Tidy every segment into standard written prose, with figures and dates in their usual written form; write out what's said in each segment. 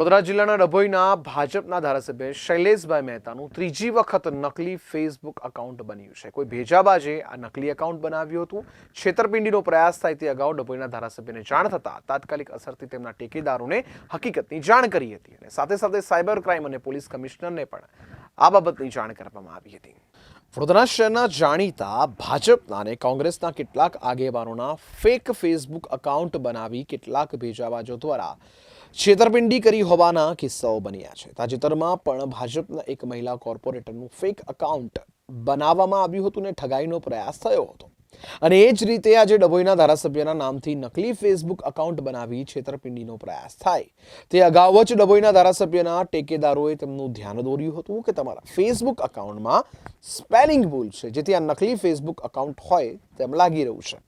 વડોદરા જિલ્લાના ડભોઈના ભાજપના ધારાસભ્ય શૈલેષભાઈ મહેતાનું ત્રીજી વખત નકલી ફેસબુક એકાઉન્ટ બન્યું છે। કોઈ ભેજાબાજે આ નકલી એકાઉન્ટ બનાવ્યું હતું। છેતરપિંડીનો પ્રયાસ થાય તે અગાઉ ડભોઈના ધારાસભ્યને જાણ થતા તાત્કાલિક અસરથી તેમના ટેકેદારોને હકીકતની જાણ કરી હતી અને સાથે સાથે સાયબર ક્રાઇમ અને પોલીસ કમિશનરને પણ આ બાબતની જાણ કરવામાં આવી હતી। વડોદરા શહેરના જાણીતા ભાજપના અને કોંગ્રેસના કેટલાક આગેવાનોના ફેક ફેસબુક એકાઉન્ટ બનાવી કેટલાક ભેજાબાજો દ્વારા છેતરપિંડી કરી હોવાના કિસ્સાઓ બન્યા છે। તાજેતરમાં પણ ભાજપના એક મહિલા કોર્પોરેટરનું ફેક એકાઉન્ટ બનાવવામાં આવ્યું હતું અને ઠગાઈનો પ્રયાસ થયો હતો અને એ જ રીતે આજે ડભોઈના ધારાસભ્યના નામથી નકલી ફેસબુક એકાઉન્ટ બનાવી છેતરપિંડીનો પ્રયાસ થાય તે અગાઉ જ ડભોઈના ધારાસભ્યના ટેકેદારોએ તેમનું ધ્યાન દોર્યું હતું કે તમારા ફેસબુક એકાઉન્ટમાં સ્પેલિંગ ભૂલ છે, જેથી આ નકલી ફેસબુક એકાઉન્ટ હોય તેમ લાગી રહ્યું છે।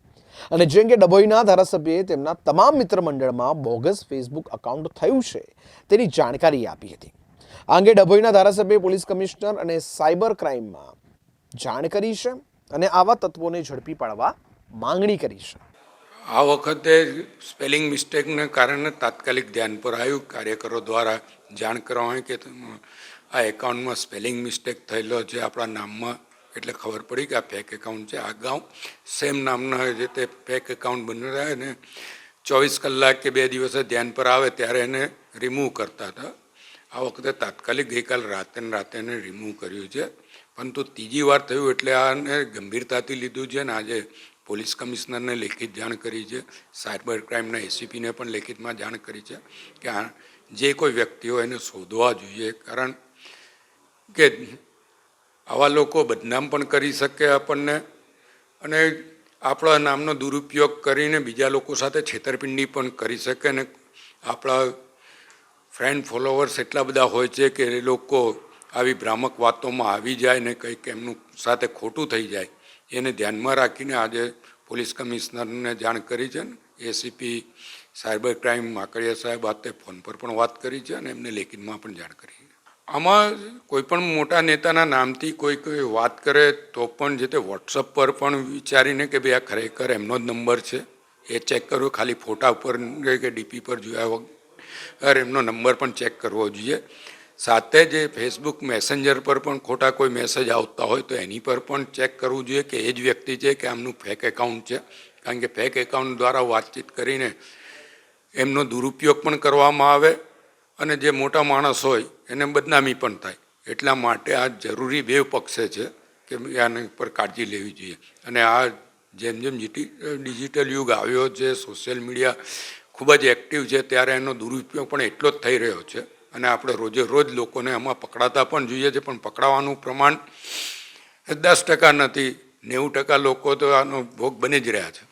અને જેમ કે ડભોઈના ધારાસભ્યએ તેમના તમામ મિત્ર મંડળમાં બોગસ ફેસબુક એકાઉન્ટ થયું છે તેની જાણકારી આપી હતી। આ અંગે ડભોઈના ધારાસભ્યએ પોલીસ કમિશનર અને સાયબર ક્રાઇમમાં જાણ કરી છે અને આવા તત્વોને ઝડપી પાડવા માંગણી કરી છે। આ વખતે સ્પેલિંગ મિસ્ટેકને કારણે તાત્કાલિક ध्यान पर આવ્યું। કાર્યકરો દ્વારા જાણ કરવામાં આવી કે આ એકાઉન્ટમાં સ્પેલિંગ મિસ્ટેક થયેલો છે આપણા નામમાં, એટલે ખબર પડી કે આ ફેક એકાઉન્ટ છે। અગાઉ સેમ નામના રીતે ફેક એકાઉન્ટ બન્યું ને 24 કલાક કે 2 દિવસે ધ્યાન પર આવે ત્યારે એને રિમૂવ કરતા હતા। આ વખતે તાત્કાલિક ગઈકાલ રાતે એને રિમૂવ કર્યું છે, પરંતુ ત્રીજી વાર થયું એટલે આને ગંભીરતાથી લીધું છે અને આજે પોલીસ કમિશનરને લેખિત જાણ કરી છે, સાયબર ક્રાઇમના એસીપીને પણ લેખિતમાં જાણ કરી છે કે આ જે કોઈ વ્યક્તિ હોય એને શોધવા જોઈએ, કારણ કે આવા લોકો બદનામ પણ કરી શકે આપણને અને આપણા નામનો દુરુપયોગ કરીને બીજા લોકો સાથે છેતરપિંડી પણ કરી શકે અને આપણા ફ્રેન્ડ ફોલોવર્સ એટલા બધા હોય છે કે એ લોકો આવી ભ્રામક વાતોમાં આવી જાય ને કંઈક એમનું સાથે ખોટું થઈ જાય, એને ધ્યાનમાં રાખીને આજે પોલીસ કમિશનરને જાણ કરી છે। એસીપી સાયબર ક્રાઇમ માકડિયા સાહેબ આતે ફોન પર પણ વાત કરી છે અને એમને લેખિતમાં પણ જાણ કરી છે। આમાં કોઈ પણ મોટા નેતાના નામથી કોઈ વાત કરે તો પણ જે તે વોટ્સઅપ પર પણ વિચારીને કે ભાઈ આ ખરેખર એમનો જ નંબર છે એ ચેક કરવો, ખાલી ફોટા ઉપર કે ડીપી પર જોયા વગર એમનો નંબર પણ ચેક કરવો જોઈએ। સાથે જે ફેસબુક મેસેન્જર પર પણ ખોટા કોઈ મેસેજ આવતા હોય તો એની પર પણ ચેક કરવું જોઈએ કે એ જ વ્યક્તિ છે કે આમનું ફેક એકાઉન્ટ છે, કારણ કે ફેક એકાઉન્ટ દ્વારા વાતચીત કરીને એમનો દુરુપયોગ પણ કરવામાં આવે અને જે મોટા માણસ હોય એને બદનામી પણ થાય। એટલા માટે આ જરૂરી બે પક્ષે છે કે આની પર કાળજી લેવી જોઈએ। અને આ જેમ જેમ ડિજિટલ યુગ આવ્યો છે, સોશિયલ મીડિયા ખૂબ જ એક્ટિવ છે, ત્યારે એનો દુરુપયોગ પણ એટલો જ થઈ રહ્યો છે અને આપણે રોજે રોજ લોકોને આમાં પકડાતા પણ જોઈએ છે, પણ પકડાવાનું પ્રમાણ 10% નથી, 90% લોકો તો આનો ભોગ બની જ રહ્યા છે।